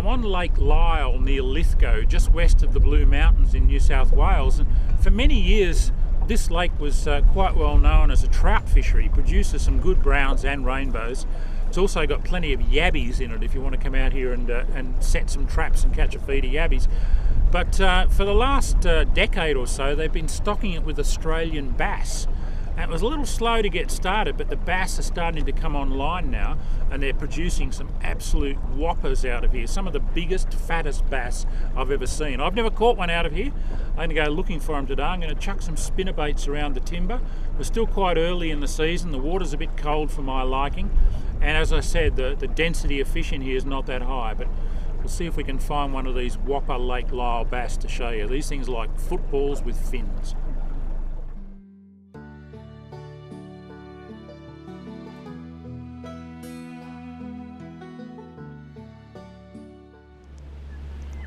on Lake Lyell near Lithgow, just west of the Blue Mountains in New South Wales, and for many years this lake was quite well known as a trout fishery. It produces some good browns and rainbows. It's also got plenty of yabbies in it if you want to come out here and set some traps and catch a feed of yabbies. But for the last decade or so they've been stocking it with Australian bass. And it was a little slow to get started, but the bass are starting to come online now, and they're producing some absolute whoppers out of here. Some of the biggest, fattest bass I've ever seen. I've never caught one out of here. I'm going to go looking for them today. I'm going to chuck some spinnerbaits around the timber. We're still quite early in the season. The water's a bit cold for my liking. And as I said, the density of fish in here is not that high, but we'll see if we can find one of these whopper Lake Lyell bass to show you. These things are like footballs with fins.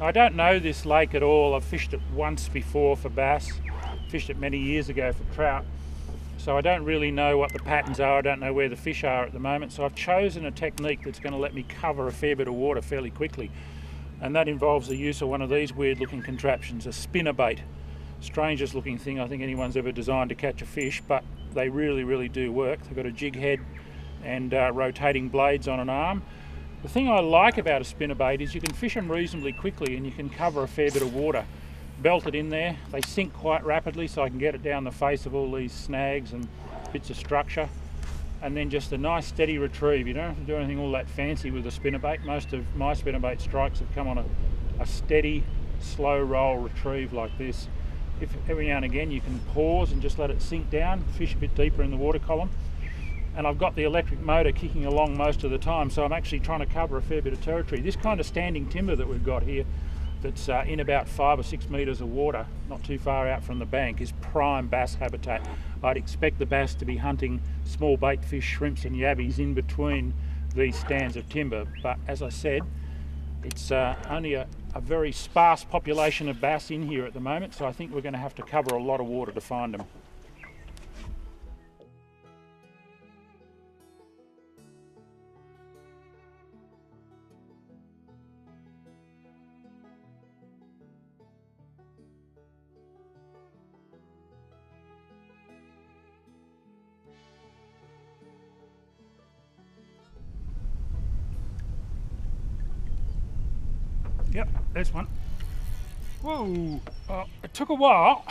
I don't know this lake at all. I've fished it once before for bass, fished it many years ago for trout, so I don't really know what the patterns are. I don't know where the fish are at the moment, so I've chosen a technique that's going to let me cover a fair bit of water fairly quickly, and that involves the use of one of these weird looking contraptions, a spinnerbait. Strangest looking thing I think anyone's ever designed to catch a fish, but they really do work. They've got a jig head and rotating blades on an arm. The thing I like about a spinnerbait is you can fish them reasonably quickly and you can cover a fair bit of water. Belt it in there, they sink quite rapidly, so I can get it down the face of all these snags and bits of structure, and then just a nice steady retrieve. You don't have to do anything all that fancy with a spinnerbait. Most of my spinnerbait strikes have come on a steady, slow roll retrieve like this. If every now and again you can pause and just let it sink down, fish a bit deeper in the water column. And I've got the electric motor kicking along most of the time, so I'm actually trying to cover a fair bit of territory. This kind of standing timber that we've got here, that's in about 5 or 6 metres of water, not too far out from the bank, is prime bass habitat. I'd expect the bass to be hunting small bait fish, shrimps and yabbies in between these stands of timber, but as I said, it's only a very sparse population of bass in here at the moment, so I think we're going to have to cover a lot of water to find them. Yep, there's one. Whoa! It took a while,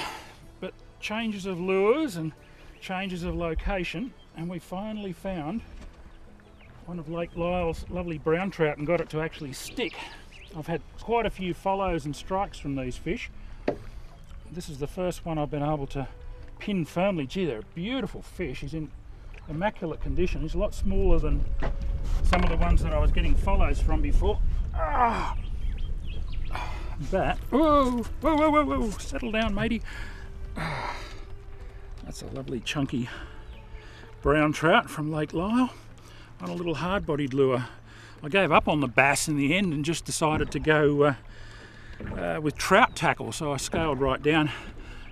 but changes of lures and changes of location, and we finally found one of Lake Lyell's lovely brown trout and got it to actually stick. I've had quite a few follows and strikes from these fish. This is the first one I've been able to pin firmly. Gee, they're a beautiful fish. He's in immaculate condition. He's a lot smaller than some of the ones that I was getting follows from before. That, whoa, settle down, matey. That's a lovely chunky brown trout from Lake Lyell on a little hard-bodied lure. I gave up on the bass in the end and just decided to go with trout tackle, so I scaled right down.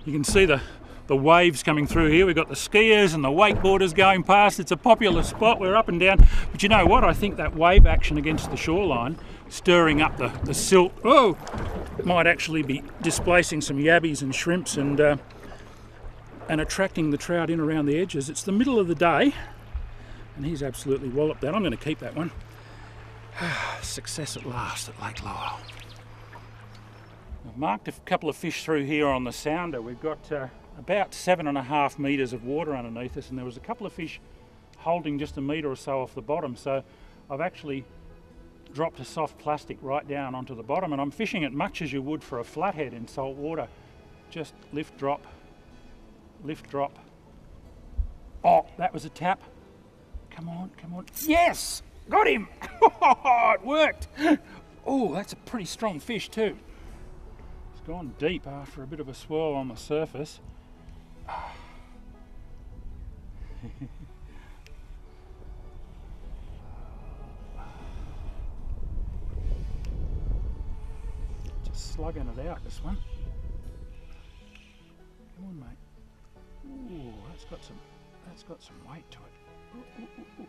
You can see the waves coming through here. We've got the skiers and the wakeboarders going past. It's a popular spot. We're up and down, but you know what? I think that wave action against the shoreline, stirring up the silt, might actually be displacing some yabbies and shrimps and attracting the trout in around the edges. It's the middle of the day and he's absolutely walloped that. I'm going to keep that one. Success at last at Lake Lyell. I've marked a couple of fish through here on the sounder. We've got about 7.5 metres of water underneath us, and there was a couple of fish holding just a metre or so off the bottom, so I've actually dropped a soft plastic right down onto the bottom, and I'm fishing it much as you would for a flathead in salt water. Just lift, drop, lift, drop. Oh, that was a tap. Come on, yes, got him. It worked. Oh, that's a pretty strong fish too. It's gone deep after a bit of a swirl on the surface. Just slugging it out, this one. Come on, mate. Ooh, that's got some weight to it. Ooh.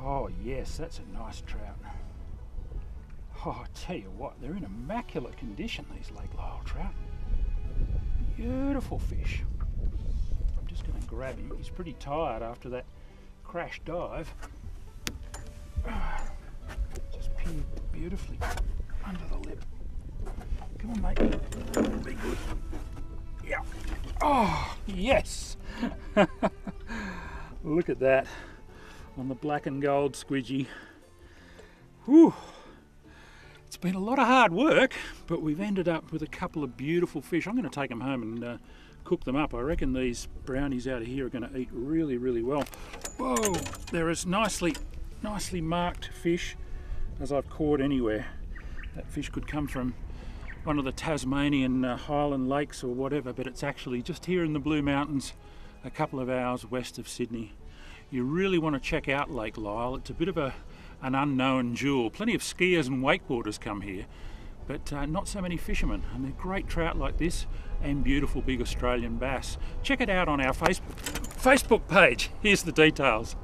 Oh yes, that's a nice trout. Oh, I tell you what, they're in immaculate condition, these Lake Lyell trout. Beautiful fish. I'm just going to grab him. He's pretty tired after that crash dive. Just pinned beautifully under the lip. Come on, mate. Be good. Yeah. Oh, yes. Look at that on the black and gold squidgy. Whew. It's been a lot of hard work, but we've ended up with a couple of beautiful fish. I'm going to take them home and cook them up. I reckon these brownies out of here are going to eat really, really well. Whoa, they're as nicely marked fish as I've caught anywhere. That fish could come from one of the Tasmanian Highland lakes or whatever, but it's actually just here in the Blue Mountains, a couple of hours west of Sydney. You really want to check out Lake Lyell. It's a bit of an unknown jewel. Plenty of skiers and wakeboarders come here, but not so many fishermen, and they're great trout like this and beautiful big Australian bass. Check it out on our Facebook page. Here's the details.